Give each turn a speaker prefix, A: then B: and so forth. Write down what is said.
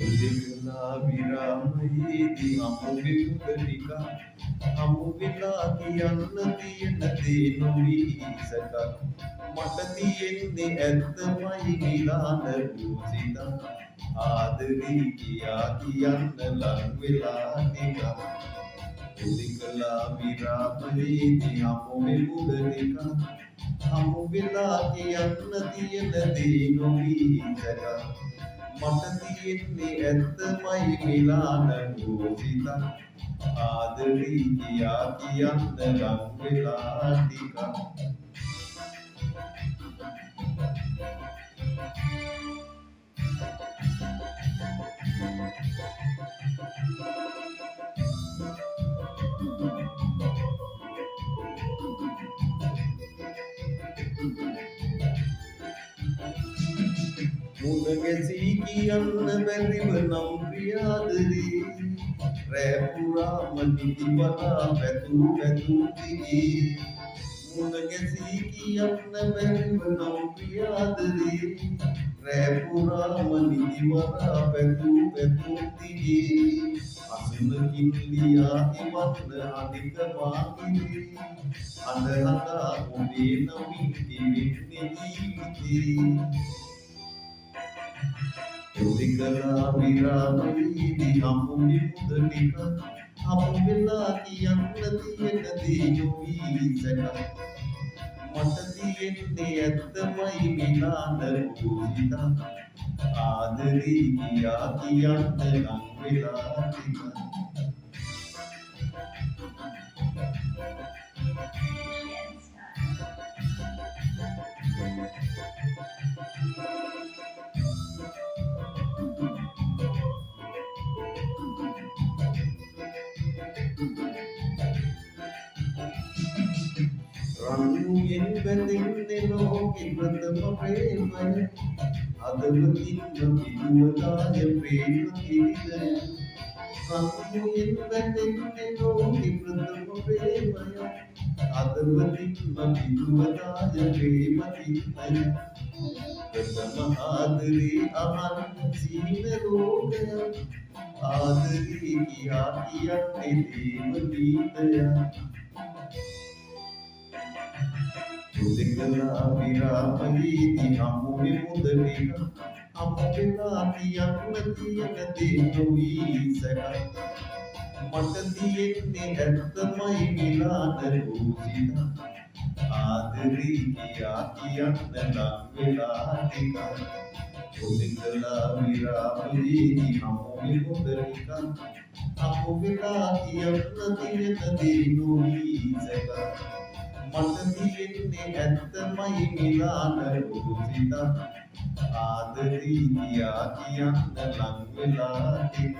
A: උදෙකලා විරාමයේදී හමු විමුදනිකා හමු වෙලා කියන්න තියෙන දේ නොවී සැකක් මට තියෙන්නේ ඇත්තමයි නිලාන රූසිතා ආදරී කියා කියන්න ලං වෙලා ටිකක් උදෙකලා විරාමයේදී හමු විමුදනිකා හමු වෙලා කියන්න තියෙන දේ නොවී සැකක් මට තියෙන්නේ ඇත්තමයි මිලාන රූසිතා ආදරී කියා කියන්න ලං වෙලා ටිකක් මුණ ගැසී කියන්න බැරිව නම් ප්‍රියාදරේ රෑ පුරාම නිදිවලා පැතූ දිගේ මුණ ගැසී කියන්න බැරිව නම් ප්‍රියාදරේ රෑ පුරාම නිදිවලා පැතූ දිගේ අසුනකින් ලියා ඉවත්න අධික මාකිරේ අඳහඳා ඔබේ නමින් කිවෙන්නේ ජීවිතේ උදෙකලා විරාමයේදී හමු විමුදනික හමු වෙලා කියන්න තියෙන දේ නොවී සැකක් මට තියෙන්නේ ඇත්තමයි මිලාන රූසිතා ආදරී කියා කියන්න ලං වෙලා ටිකක් රන්නුයෙන් බැඳෙන්නේ ලෝකෙ ප්‍රථම ප්‍රේමය හදවතින්ම පිටුවදාය ප්‍රේම කිරිදය රන්නුයෙන් බැඳෙන්නේ ලෝකෙ ප්‍රථම ප්‍රේමය හදවතින්ම පිටුවදාය ප්‍රේම කිරිදය ප්‍රථම ආදරේ අහන්න සීන රෝගය ආදරේ කියා කියන්නේ දේව ගීතය උදෙකලා විරාමයේදී හමු විමුදනික හමු වෙලා කියන්න තියෙන දේ නොවී සැකක් මට තියෙන්නේ ඇත්තමයි මිලාන රූසිතා ආදරී කියා කියන්න ලං වෙලා ටිකක් උදෙකලා විරාමයේදී හමු විමුදනික හමු වෙලා කියන්න තියෙන දේ නොවී සැකක් මට තියෙන්නේ ඇත්තමයි මිලාන රූසිතා ආදරී කියා කියන්න ලං වෙලා ටිකක්